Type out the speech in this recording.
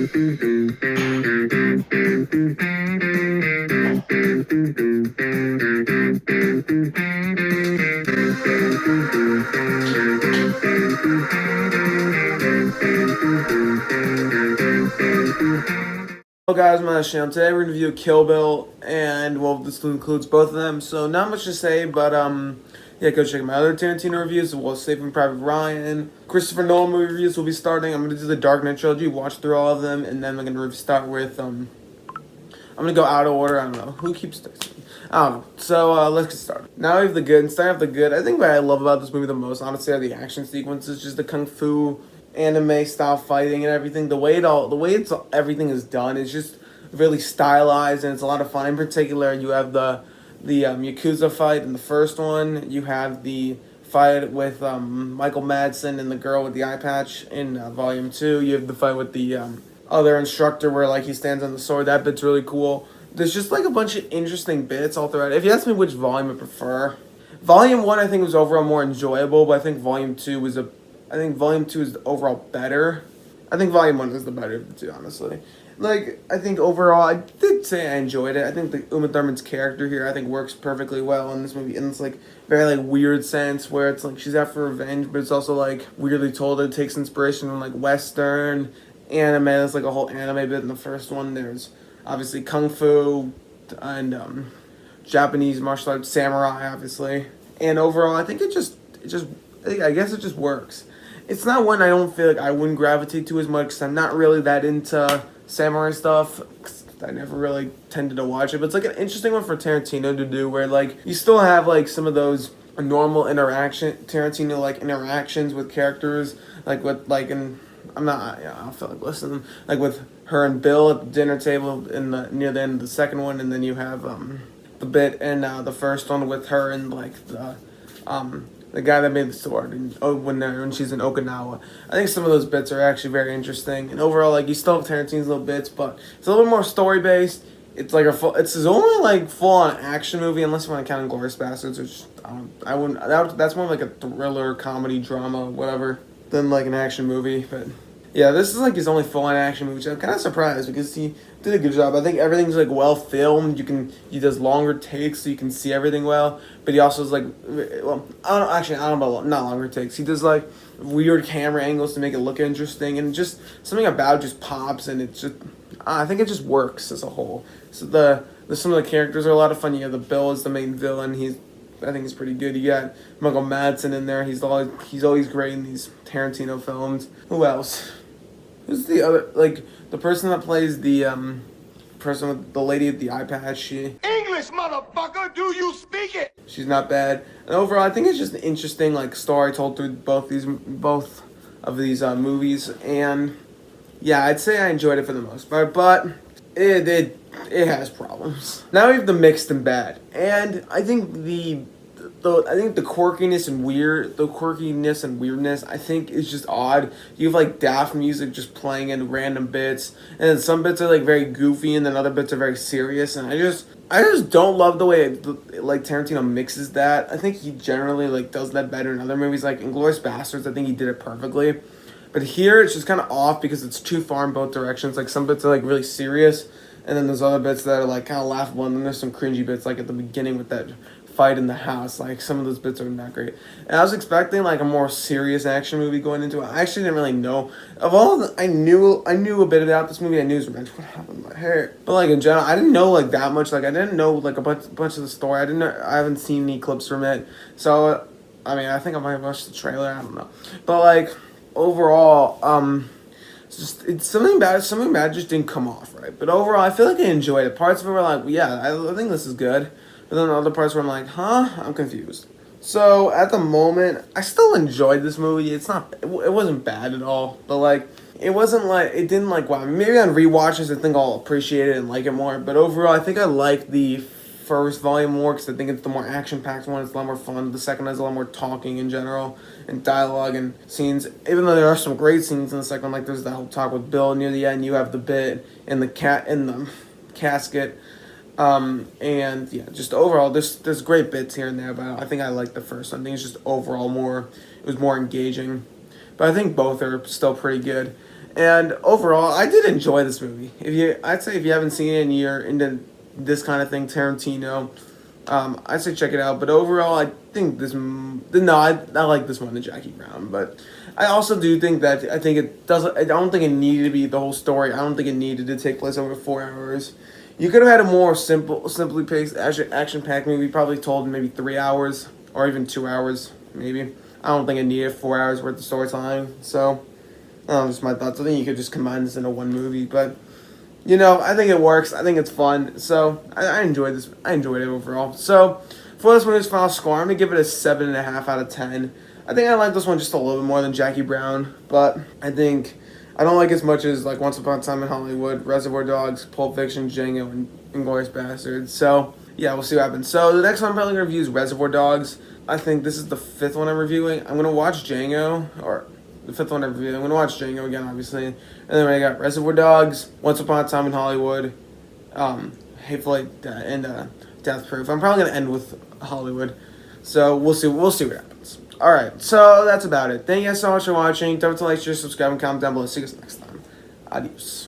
Hello guys, my name is Sham. Today we're going to review Kill Bill, and well, this includes both of them, so not much to say, but yeah, go check my other Tarantino reviews, well, Saving Private Ryan, Christopher Nolan movie reviews will be starting. I'm going to do the Dark Knight trilogy, watch through all of them, and then I'm going to start with, I'm going to go out of order. I don't know, who keeps texting me? I don't know, so let's get started. Now we have the good, and starting off the good, I think what I love about this movie the most, honestly, are the action sequences, just the kung fu anime style fighting and everything. Everything is done is just really stylized, and it's a lot of fun. In particular, you have the Yakuza fight in the first one. You have the fight with Michael Madsen and the girl with the eye patch in Volume 2. You have the fight with the other instructor where like he stands on the sword. That bit's really cool. There's just like a bunch of interesting bits all throughout. If you ask me which volume I prefer, Volume 1 I think was overall more enjoyable, but I think Volume 2 is overall better. I think Volume 1 is the better of the two, honestly. Like, I think overall, I did say I enjoyed it. I think the Uma Thurman's character here, I think, works perfectly well in this movie. In this, like, very, like, weird sense where it's, like, she's out for revenge, but it's also, like, weirdly told. It takes inspiration from, like, Western, anime. There's, like, a whole anime bit in the first one. There's, obviously, Kung Fu and Japanese martial arts, samurai, obviously. And overall, I think I guess it just works. It's not one I don't feel like I wouldn't gravitate to as much because I'm not really that into samurai stuff. I never really tended to watch it, but it's like an interesting one for Tarantino to do where like you still have like some of those normal Tarantino like interactions with characters, like with like and I'm not I don't feel like listening like with her and Bill at the dinner table near the end of the second one, and then you have the bit in the first one with her and like the guy that made the sword, and when she's in Okinawa. I think some of those bits are actually very interesting. And overall, like you still have Tarantino's little bits, but it's a little bit more story based. It's like it's his only like full on action movie, unless you want to count Inglourious Basterds, which I wouldn't. That's more like a thriller, comedy, drama, whatever, than like an action movie. But yeah, this is like his only full on action movie, which I'm kind of surprised because he did a good job. I think everything's like well filmed. He does longer takes so you can see everything well. But he also is like, well, I don't know about not longer takes. He does like weird camera angles to make it look interesting, and just something about it just pops, and it's just I think it just works as a whole. So some of the characters are a lot of fun. You have the Bill is the main villain. I think he's pretty good. You got Michael Madsen in there. He's always great in these Tarantino films. Who else? Who's the other, like, the person that plays the, person with the lady with the eye patch, English, motherfucker, do you speak it? She's not bad. And overall, I think it's just an interesting, like, story told through both of these movies. And, yeah, I'd say I enjoyed it for the most part, but it has problems. Now we have the mixed and bad. And I think the quirkiness and weirdness I think is just odd. You have like daft music just playing in random bits, and then some bits are like very goofy, and then other bits are very serious. And I just don't love the way like Tarantino mixes that. I think he generally like does that better in other movies, like Inglourious Basterds. I think he did it perfectly, but here it's just kind of off because it's too far in both directions. Like some bits are like really serious, and then there's other bits that are like kind of laughable, and then there's some cringy bits like at the beginning with that fight in the house. Like some of those bits are not great, and I was expecting like a more serious action movie going into it. I actually didn't really know of all of the, I knew a bit about this movie. I knew his revenge. What happened to my hair? But like in general, I didn't know like that much. Like I didn't know like a bunch of the story. I haven't seen any clips from it, so I mean I think I might have watched the trailer. I don't know, but like overall it's something about it just didn't come off right. But overall I feel like I enjoyed it. Parts of it were like, yeah, I think this is good. But then the other parts where I'm like, I'm confused. So at the moment, I still enjoyed this movie. It wasn't bad at all. But like, it didn't like, wow. Maybe on rewatches, I think I'll appreciate it and like it more. But overall, I think I like the first volume more because I think it's the more action-packed one. It's a lot more fun. The second has a lot more talking in general and dialogue and scenes. Even though there are some great scenes in the second one, like there's that whole talk with Bill near the end. You have the bit in the casket. And yeah, just overall, there's great bits here and there, but I think I like the first one. I think it's just overall it was more engaging. But I think both are still pretty good. And overall, I did enjoy this movie. I'd say if you haven't seen it and you're into this kind of thing, Tarantino, I'd say check it out. But overall, I think I like this one than Jackie Brown. But I also do think that I think it doesn't. I don't think it needed to be the whole story. I don't think it needed to take place over 4 hours. You could have had a more simply paced, action packed movie, probably told in maybe 3 hours or even 2 hours, maybe. I don't think it needed 4 hours worth of storytelling. So, just my thoughts. I think you could just combine this into one movie, but I think it works. I think it's fun. So I enjoyed this. I enjoyed it overall. So for this movie's final score, I'm gonna give it a 7.5 out of 10. I think I like this one just a little bit more than Jackie Brown, but I think I don't like as much as like Once Upon a Time in Hollywood, Reservoir Dogs, Pulp Fiction, Django, and Inglourious Basterds. So yeah, we'll see what happens. So the next one I'm probably gonna review is Reservoir Dogs. I think this is the fifth one I'm reviewing. I'm gonna watch Django, or the fifth one I'm reviewing. I'm gonna watch Django again, obviously, and then I got Reservoir Dogs, Once Upon a Time in Hollywood, Hateful Eight, and Death Proof. I'm probably gonna end with Hollywood. So we'll see. We'll see what happens. All right, so that's about it. Thank you guys so much for watching. Don't forget to like, share, subscribe, and comment down below. See you guys next time. Adios.